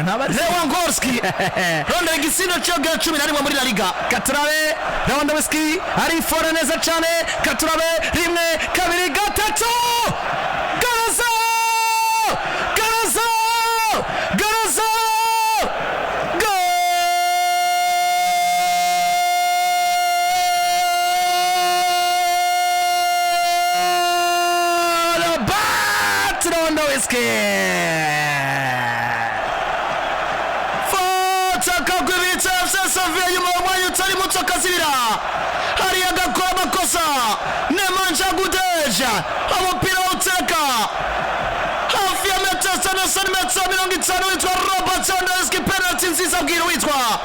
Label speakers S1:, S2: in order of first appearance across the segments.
S1: Lewandowski ronda igitsina cyo ga 11 muri La Liga.
S2: Katurabe Lewandowski arifora neza cyane. Katurabe rimwe kabiri gatatu Garazo Garazo Garazo Lewandowski
S1: hari agakora amakosa Nemanja Gudeja umupira uteka hafi ya metero na santimetero 50 witwa Robert Lewandowski. Penalty nziza bwira witwa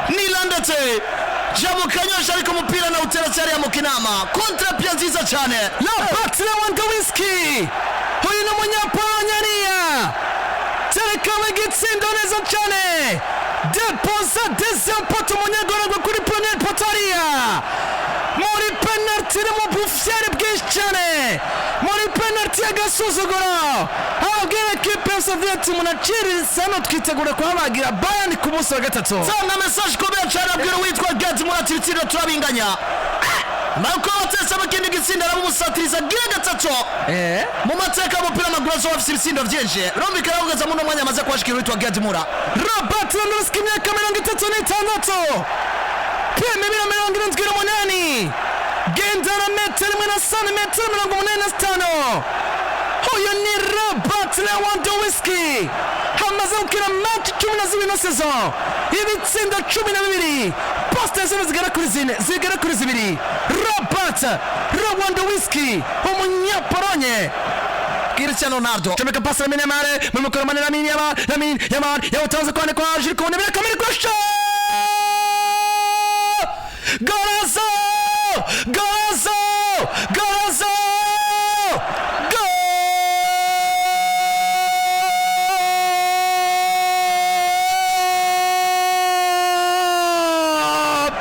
S1: Nilandete jamukanyosha ariko umupira na utera cyari ya mukinama kontra pia nziza cyane
S2: Robert Lewandowski huyu ni Munyapolonyania terekawe gitsindo neza cyane deposa deuxième poto munyagorogwa kuri premier potaria muri penalty mu bufyere bwinshi cyane muri penalty y'agasuzuguro ababwira equipe ya Soviet munaciriza no twitegura kuhabagira Bayern ku munsi wa gatatu.
S1: Tanga message ko cyane abwira witwa Gad Murat ibitsina turabinganya Marco Otesa bakindi gitsinda aramusatiriza gira gatatu mu mateka y'umupira w'amaguru zo bafite ibitsindo byinshi rombikara kugeza mu mwanya amaze kwashikira witwa Gad Murat.
S2: Robert Lewandowski imyaka 36 Peme 78 gendana metero imwe na santimetero 85. Huyu ni Robert Lewandowski hamaze gukina match 12 saison ibitsinda 12 poste zigera kuri zibiri. Robert Lewandowski umunyapolonye
S1: Cristiano Ronaldo
S2: chomeka pasi Lamine Yamal mu mukoro manene Lamine Yamal yawutanze kwa Jules Koundé bila kamera kosha Golazo Golazo Golazo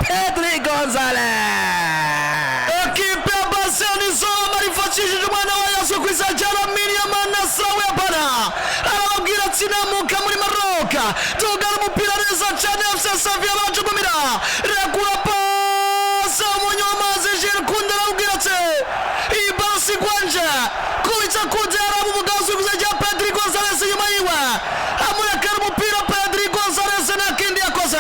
S2: Pedri Gonzalez
S1: equipe ya Barcelona izoma rifashishije umwana wa Yasu kwisajara Lamine Yamal na Sawe Bana arababwira ati namuka muri Maroc tugana umupira neza cyane FC Sevilla bajugumira rekura pasa umunyamazi Jules Koundé arababwira ati ibasi gwanje kuita Koundé arabugazo kuzajya Pedri Gonzalez nyuma yiwe amurekera umupira Pedri Gonzalez nakindi yakoze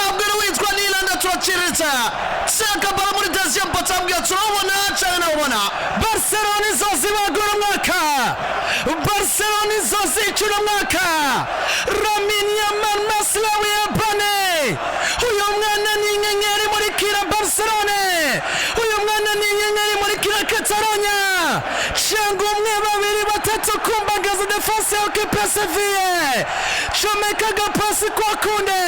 S1: abwira witwa Nilanda turaciriza saka bara muri deuxième poto abwira turabona cyane nabona
S2: Barcelona izozibagura umwaka Barcelona izozicura umwaka Lamine Yamal Maslawi Bane uyu mwana ni inyenyeri muri kira Barcelona uyu mwana ni inyenyeri muri kira Catalonia cyangwa umwe babiri batatu kumbagaza defense ya equipe ya Sevilla chomeka agapasi kwa Koundé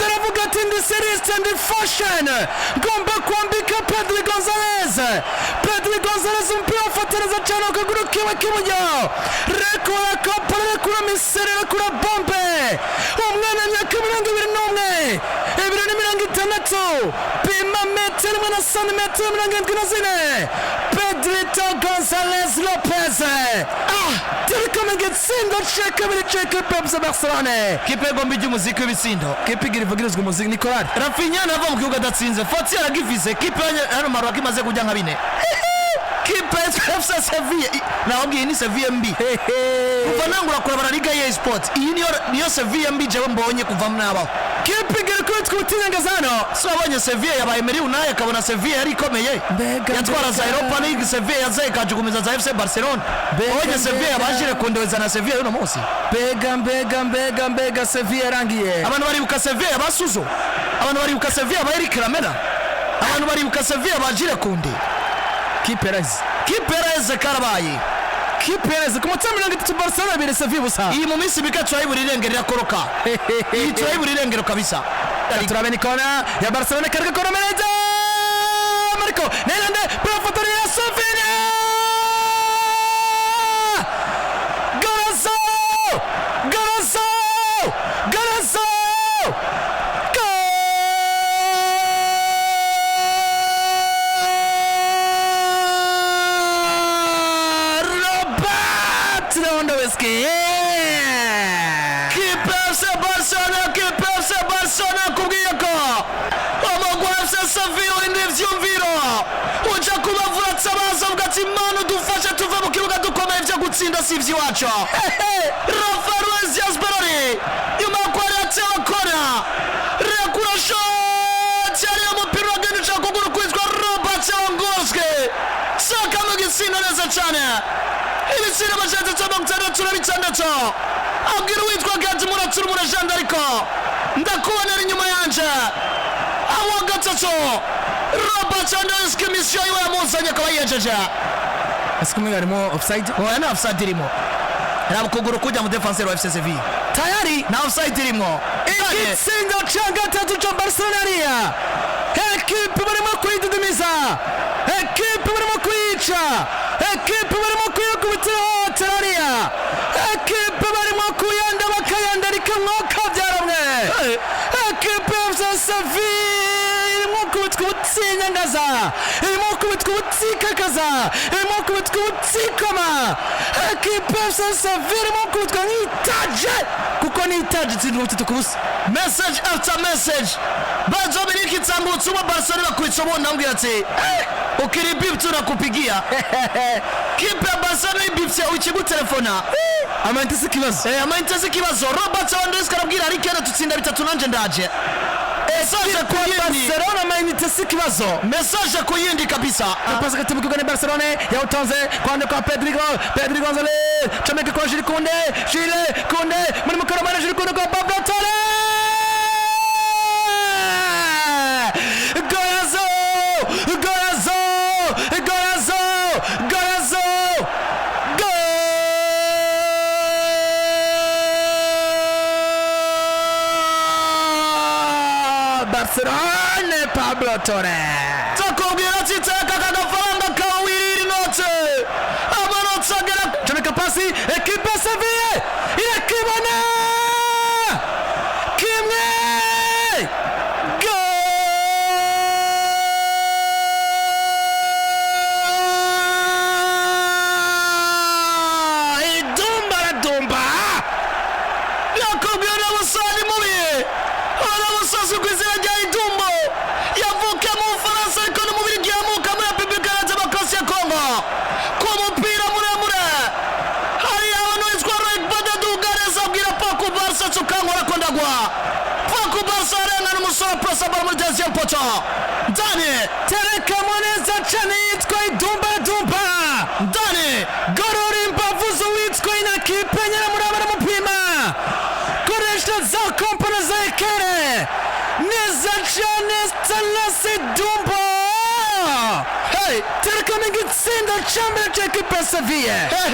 S2: aravuga ati ndi serious and fashion ngomba kwambika Pedri Gonzalez umupira ufataneza cyane ukaguru kiwe k'iburyo rekura kopara rekura misere rekura bombe umwana myaka 21 260 pima metero imwe na santimetero 74 Pedrito Gonzalez Lopez turikome gitsindo cy'ekabiri cy'equipe ya Barcelona
S1: kipe gombi y'umuziki w'ibitsindo
S2: kipe ivugirizwa umuziki Nicolas
S1: Rafinha nava mu kibuga adatsinze Fati yaragivize kipe hano Maroc imaze kujya nka bine kipe FC Sevilla naobwiye ni Sevilla mbi kuva nangura kurabara Liga ya Sport iyi niyo Sevilla mbi je mbonye kuva mnabaho
S2: kipe igera kuri twutingazano
S1: so abonye Sevilla yabaye muri Unai akabona Sevilla yari ikomeye yatwara za Europa League Sevilla yazaye kajugumiza za FC Barcelona abonye Sevilla yabashire kundoweza na Sevilla uno munsi mbega
S2: Sevilla yarangiye
S1: abantu baribuka Sevilla basuzo abantu baribuka Sevilla ba Eric Lamela abantu baribuka Sevilla bajire kundi Kiperez karabaye
S2: Kiperez kumutsa 30 Barcelona bire Sevilla busa
S1: iyi mu minsi bikacu ayiburi irengero koroka iyi turayiburi irengero kabisa
S2: turabe ni kona ya Barcelona karga kona meneza Marco Nelande profotori ya Sevilla Golazo Lewandowski
S1: ekipe ya FC Barcelona, ekipe ya FC Barcelona yakubwiye ko umugwi wa FC Sevilla urinde ivyumviro uja kubavuratsa baza uvuga ati Mana dufashe tuve mu kibuga dukomeye vyo gutsinda si ivy'iwacu. Rafael Ruiz Diaz Beroni nyuma yo kwari yatewe kona rekura shot yari umupira wagenda uca kuguru kwitwa Robert Lewandowski saka mu gitsina neza cane ibitsina amajana 36 abwira uwitwa Gadi Muratsuru murajanda ariko ndakubonera inyuma yanje awa gatatu Robert Lewandowski misiyo yiwe yamuzanye akaba yiyejeje.
S2: ese kumwe harimo offside?
S1: Oya na offside irimo raba kuguru kujya mu defenseur wa FC Sevilla tayari na offside irimo.
S2: Igitsinda ca gatatu ca Barcelona, ekipe barimo kwidudumiza, ekipe barimo kwica, ekipe barimo kuyikubitira hotelariya, ekipe barimo kuyanda bakayandarika mwuka byaramwe, ekipe ya Sevilla irimo kubitwa ubutsinyangaza, irimo kubitwa ubutsikakaza, irimo kubitwa ubutsikama, ekipe ya Sevilla irimo kubitwa nk'itaje kuko ni itaje itsinda ubutatu ku busa.
S1: Message after message bazo Dominic Tambutsu wa Barcelona kuichomona ambia ati ukiri bip tunakupigia kipe ya Barcelona ibipse uchigu telefona
S2: amantese kibazo
S1: amantese kibazo Robert Lewandowski arabwira ariko era tutsinda bitatu nanje ndaje message ku yindi
S2: Barcelona amantese kibazo
S1: message ku yindi kabisa
S2: pasa katibu kugana Barcelona ya utanze kwande kwa Pedri Gonzalez chomeke kwa Jules Koundé muri mukarama Jules Koundé kwa Pablo Torres Barcelona Pablo Torres
S1: takubwira ati taka kagafaranga kawiri note amanota agera
S2: chomeka pasi ekipe ya Sevilla irakibona kimwe idumba
S1: yakubwira musani mubi aramusazi kwizera rya idumbo yavuka mu Faransa ariko no mu Bubiligi yamuka muri Republika ya Demokarasi ya Kongo ku mupira muremure hari abantu witwa Roy Badadugareza abwira Paco Barca tukangora kondagwa Paco Barca arenga n'umusore pressa ball muri deuxième poteau Dani
S2: tereka moneza cyane yitwa idumba
S1: Dani
S2: gorora imbavuzo witwa inakipe nyiramuraba n'umupima koresha za kompana za ekere neza cyane Stanley Dumbo tereka mu gitsinda cya mbere cy'ekipe ya Sevilla